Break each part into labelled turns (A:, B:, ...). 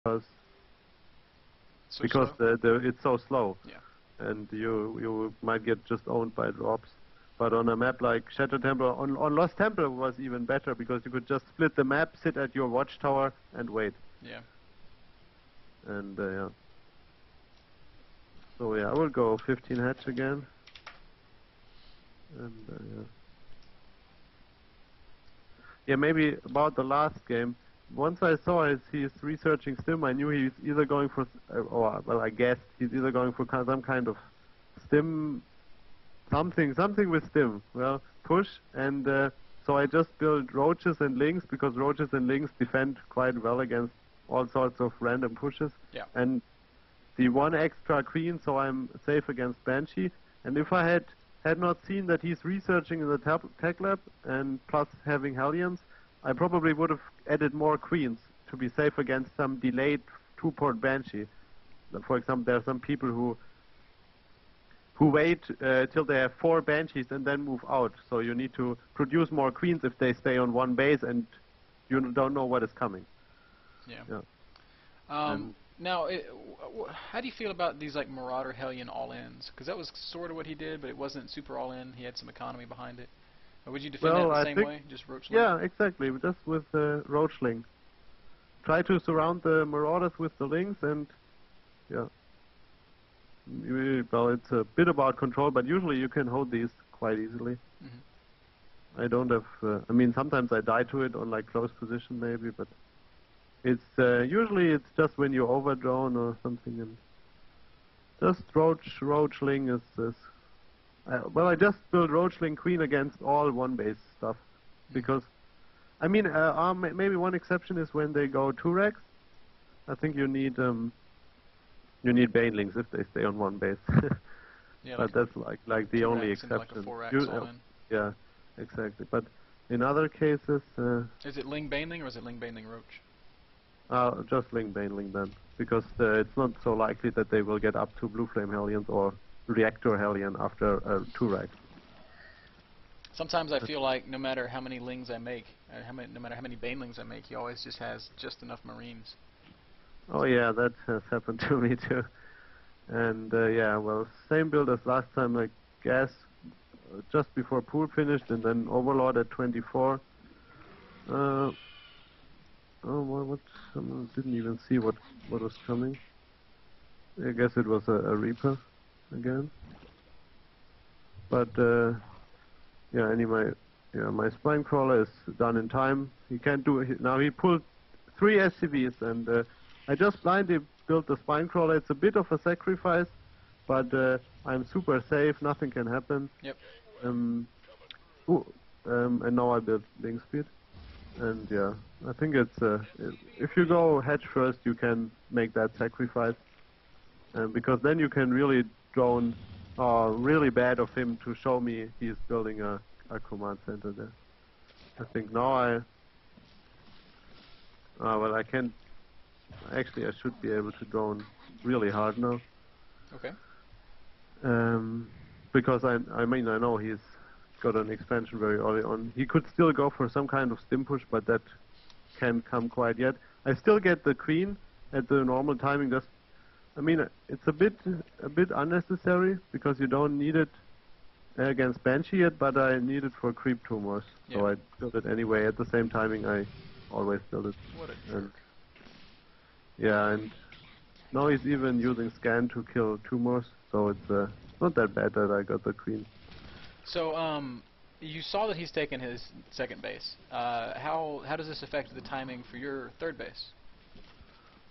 A: because
B: So
A: because
B: slow?
A: it's so slow,
B: Yeah.
A: and you might get just owned by drops. But on a map like Shattered Temple, on Lost Temple was even better because you could just split the map, sit at your watchtower, and wait.
B: Yeah.
A: And yeah. So yeah, I will go 15 hatch again. And yeah. Yeah, maybe about the last game. Once I saw he's researching Stim, I knew he's either going for, or well, I guessed he's either going for some kind of Stim, something with Stim. Well, push, and so I just built roaches and lings because roaches and lings defend quite well against all sorts of random pushes.
B: Yeah.
A: And the one extra queen, so I'm safe against Banshee. And if I had not seen that he's researching in the tech lab and plus having Hellions, I probably would have added more queens to be safe against some delayed two-port Banshee. For example, there are some people who wait till they have 4 Banshees and then move out. So you need to produce more queens if they stay on one base and you don't know what is coming.
B: Yeah. Now, how do you feel about these like Marauder Hellion all-ins? Because that was sort of what he did, but it wasn't super all-in. He had some economy behind it. Or would you defend that the same way? Just Roachling?
A: Yeah, exactly. Just with Roachling. Try to surround the Marauders with the Lings and yeah. Well, it's a bit about control, but usually you can hold these quite easily. I don't have... I mean, sometimes I die to it on like close position maybe, but it's usually it's just when you overdrone or something, and just Roachling is well, I just built Roachling Queen against all one-base stuff, because, I mean, maybe one exception is when they go 2-Rex. I think you need Banelings if they stay on one base.
B: Yeah,
A: but that's like the only exception.
B: Like
A: yeah, exactly. But in other cases...
B: is it Ling Baneling or is it Ling Baneling Roach?
A: Just Ling Baneling then, because it's not so likely that they will get up to Blue Flame Hellions or Reactor Hellion after 2-Rex.
B: Sometimes I feel like no matter how many Lings I make, no matter how many Banelings I make, he always just has just enough Marines.
A: Oh yeah, that has happened to me too. And yeah, well, same build as last time, I guess, just before pool finished, and then Overlord at 24. Oh, what? I didn't even see what was coming. I guess it was a Reaper again. But yeah, anyway, my spine crawler is done in time. He can't do it now. He pulled 3 SCVs, and I just blindly built the spine crawler. It's a bit of a sacrifice, but I'm super safe. Nothing can happen.
B: Yep.
A: And now I built Link Speed. And yeah, I think it's if you go hedge first, you can make that sacrifice, because then you can really drone really bad of him to show me he's building a command center there. I think now well, I can't. Actually, I should be able to drone really hard now.
B: Okay.
A: Because I mean, I know he's got an expansion very early on. He could still go for some kind of stim push, but that can't come quite yet. I still get the queen at the normal timing. Just, I mean, it's a bit unnecessary because you don't need it against Banshee yet, but I need it for creep tumors, so I build it anyway. At the same timing, I always build it.
B: What a jerk.
A: Yeah, and now he's even using scan to kill tumors, so it's not that bad that I got the queen.
B: So, you saw that he's taken his second base. How does this affect the timing for your third base?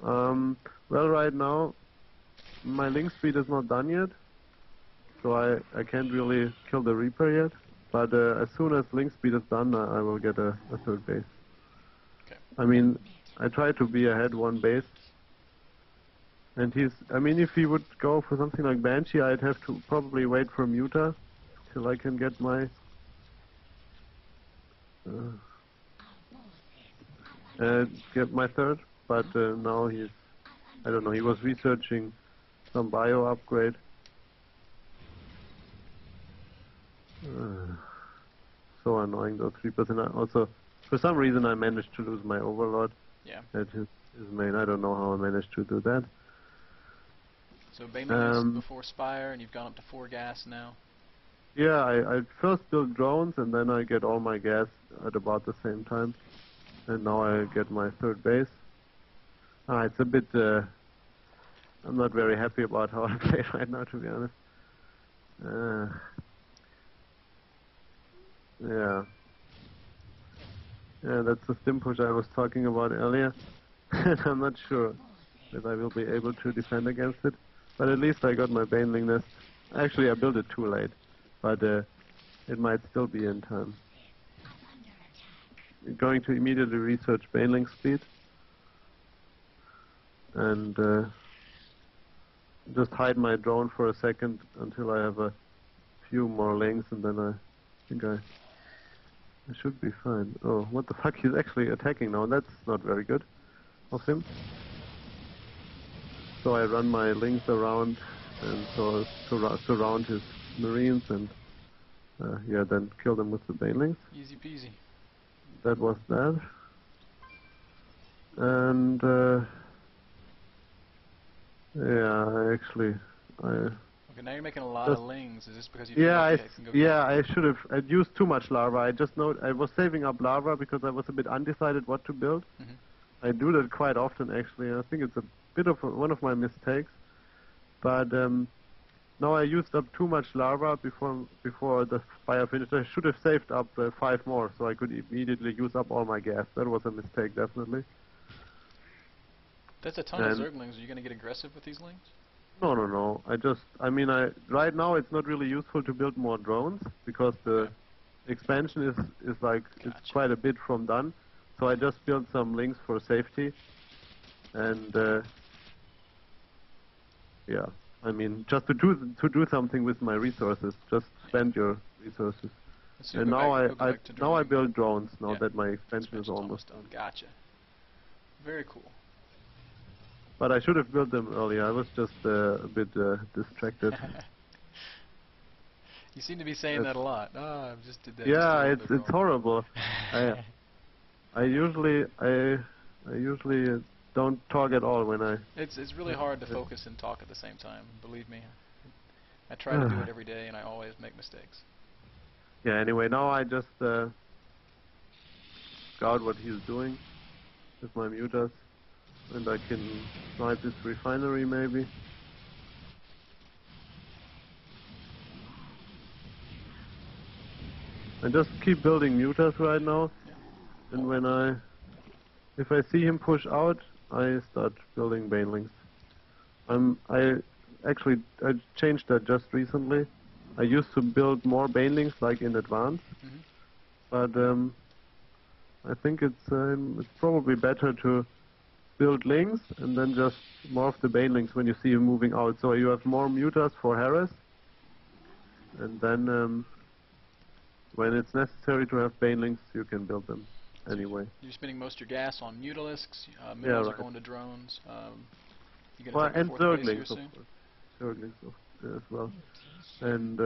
A: Well, right now, my link speed is not done yet, so I can't really kill the Reaper yet. But as soon as link speed is done, I will get a third base.
B: Okay.
A: I mean, I try to be ahead one base. And I mean, if he would go for something like Banshee, I'd have to probably wait for Muta till I can get my third. But now I don't know, he was researching some bio upgrade. So annoying, those 3%. Also, for some reason I managed to lose my Overlord.
B: Yeah.
A: At his his main. I don't know how I managed to do that.
B: So Bailings before Spire, and you've gone up to 4 gas now.
A: Yeah, I first build drones, and then I get all my gas at about the same time. And now I get my 3rd base. It's a bit... I'm not very happy about how I play right now, to be honest. Yeah. Yeah, that's the stim push I was talking about earlier. I'm not sure that I will be able to defend against it. But at least I got my Baneling nest. Actually, I built it too late. But it might still be in time. I'm going to immediately research Baneling speed. And just hide my drone for a second until I have a few more links, and then I think I should be fine. Oh, what the fuck? He's actually attacking now. That's not very good of him. So I run my links around and so surround his marines and yeah, then kill them with the banelings.
B: Easy peasy.
A: That was that. And yeah, actually
B: Okay, now you're making a lot of lings. Is this because you?
A: I should have. I'd used too much lava. I just know I was saving up lava because I was a bit undecided what to build. I do that quite often, actually. I think it's a bit of one of my mistakes. But now I used up too much lava before the fire finished. I should have saved up 5 more, so I could immediately use up all my gas. That was a mistake, definitely.
B: That's a ton of Zerglings. Are you going to get aggressive with these lings?
A: No. Right now it's not really useful to build more drones because the expansion is like it's quite a bit from done. So I just built some links for safety, and yeah, I mean just to do something with my resources. Just spend your resources.
B: So
A: and now I build drones now that my expansion is almost done.
B: Gotcha. Very cool.
A: But I should have built them earlier. I was just a bit distracted.
B: You seem to be saying that a lot. Oh, I just did that.
A: Yeah, it's horrible. I usually don't talk at all when I.
B: It's really hard to focus and talk at the same time. Believe me. I try to do it every day, and I always make mistakes.
A: Yeah. Anyway, now I just scout what he's doing with my mutas. And I can snipe this refinery, maybe. I just keep building mutas right now. And if I see him push out, I start building banelings. I changed that just recently. I used to build more banelings like in advance, but I think it's probably better to build links and then just morph the banelings when you see him moving out. So you have more mutas for harass, and then when it's necessary to have banelings, you can build them anyway.
B: You're spending most of your gas on mutalisks. Minerals are going to drones. You gonna take
A: and
B: Zerglings,
A: Zerglings as well. And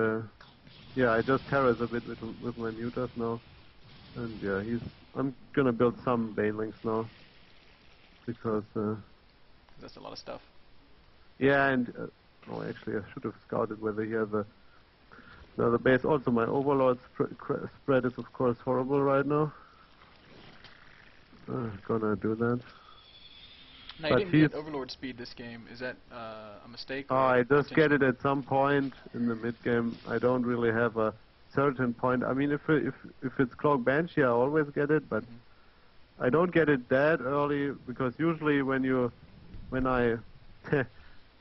A: yeah, I just harass a bit with my mutas now. And yeah, I'm gonna build some banelings now. Because
B: that's a lot of stuff.
A: Yeah, and actually, I should have scouted whether he has another base. Also, my overlord spread is of course horrible right now. Gonna do that.
B: Now, you didn't get overlord speed this game. Is that a mistake?
A: I just get it at some point in the mid game. I don't really have a certain point. I mean, if it's Cloak Banshee, I always get it, but. I don't get it that early because usually when I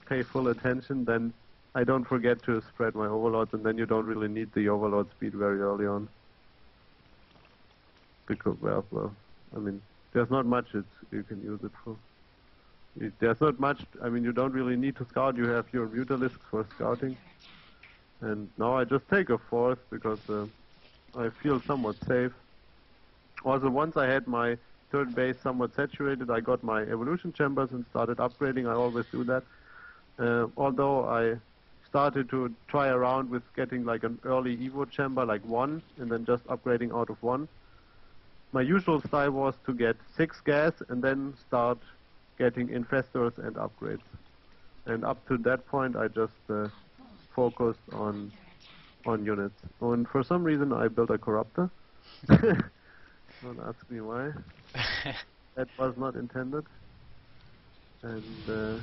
A: pay full attention, then I don't forget to spread my overlords, and then you don't really need the overlord speed very early on. Because well, I mean, there's not much you can use it for. There's not much. I mean, you don't really need to scout. You have your mutalisks for scouting, and now I just take a 4th because I feel somewhat safe. Also, once I had my 3rd base somewhat saturated, I got my evolution chambers and started upgrading. I always do that. Although I started to try around with getting like an early evo chamber, like 1, and then just upgrading out of 1. My usual style was to get 6 gas and then start getting infestors and upgrades. And up to that point, I just focused on units. And for some reason, I built a corruptor. Don't ask me why. That was not intended. And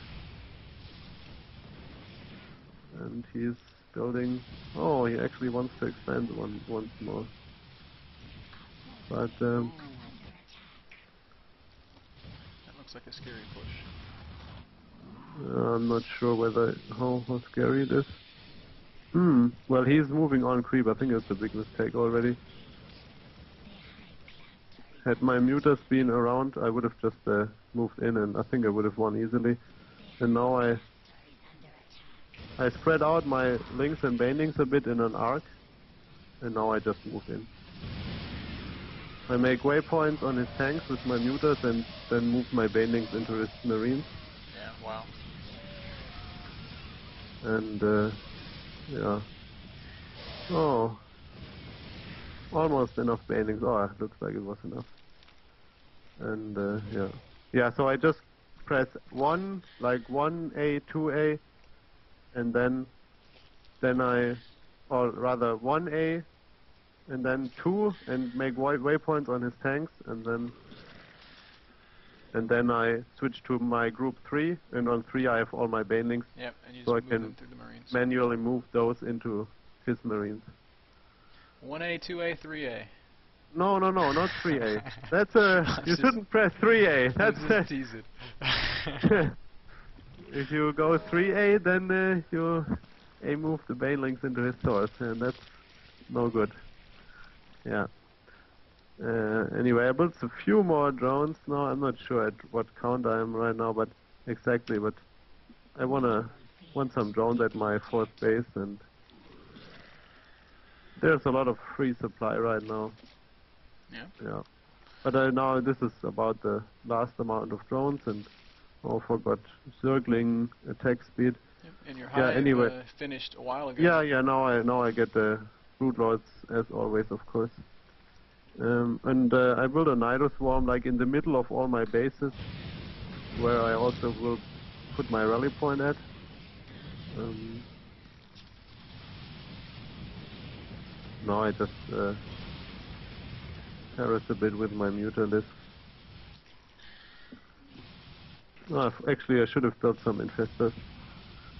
A: he's building. Oh, he actually wants to expand once more. But
B: that looks like a scary push.
A: I'm not sure how scary it is. Well, he's moving on creep. I think it's a big mistake already. Had my mutas been around, I would have just moved in, and I think I would have won easily. And now I spread out my links and banelings a bit in an arc, and now I just move in. I make waypoints on his tanks with my mutas, and then move my banelings into his marines.
B: Yeah, wow.
A: And yeah. Oh. Almost enough banelings. Oh, it looks like it was enough. And yeah. Yeah, so I just press 1, like 1A, 2A, and then or rather 1A, and then 2, and make waypoints on his tanks, and then I switch to my group 3, and on 3 I have all my banelings.
B: Yep, and you just
A: so I
B: move
A: can
B: them through the marines.
A: manually move those into his marines.
B: 1A, 2A, 3A.
A: No, not 3A. That's you shouldn't press 3A. That's
B: just tease it.
A: If you go 3A, then you move the banelings into his stores, and that's no good. Yeah. Anyway, I built a few more drones now. I'm not sure at what count I am right now, but exactly. But I want some drones at my 4th base, and there's a lot of free supply right now.
B: Yeah.
A: Yeah. But now this is about the last amount of drones, and forgot circling attack speed.
B: Yep. And your hive
A: anyway.
B: Finished a while ago.
A: Yeah. Now I get the brood lords as always, of course. And I built a Nido swarm like in the middle of all my bases, where I also will put my rally point at. Now I just harass a bit with my mutalisks. Actually, I should have built some infestors.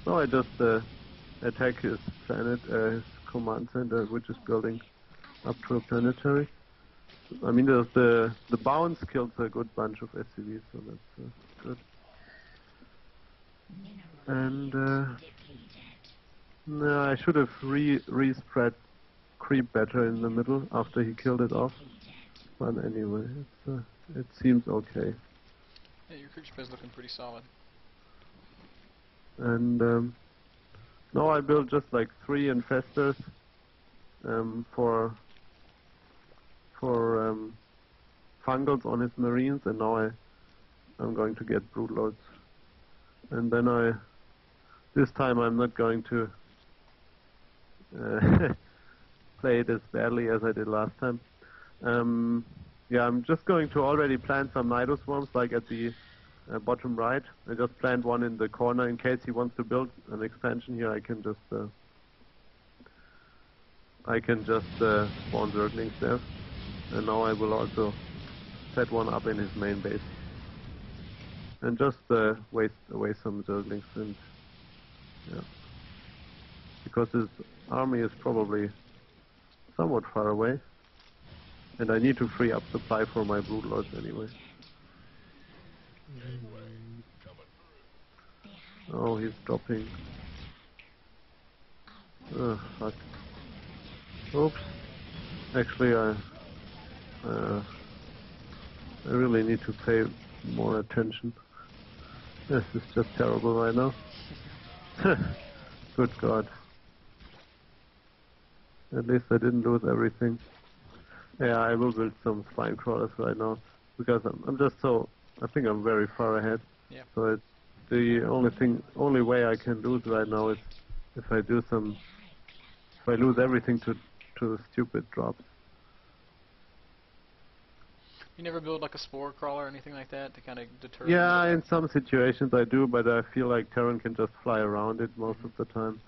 A: No, I just attack his planet, his command center, which is building up to a planetary. I mean, the bounce kills a good bunch of SCVs, so that's good. And no, I should have re-spread creep better in the middle after he killed it off. But anyway, it seems okay.
B: Yeah, your creep spread's looking pretty solid.
A: And now I built just like 3 infestors for fungals on his marines, and now I'm going to get broodlords. And then this time I'm not going to play it as badly as I did last time. Yeah, I'm just going to already plant some Nido swarms, like at the bottom right. I just plant one in the corner in case he wants to build an expansion here. I can just spawn zerglings there. And now I will also set one up in his main base. And just waste away some zerglings, and yeah. Because his army is probably somewhat far away. And I need to free up supply for my broodlords anyway. Oh, he's dropping. Oh, fuck. Oops. Actually, I really need to pay more attention. This is just terrible right now. Good God. At least I didn't lose everything. Yeah, I will build some spine crawlers right now, because I'm just so, I think I'm very far ahead.
B: Yeah.
A: So it's the only way I can lose right now is if I lose everything to stupid drops.
B: You never build like a spore crawler or anything like that to kind of deter?
A: Yeah, in some situations I do, but I feel like Terran can just fly around it most of the time.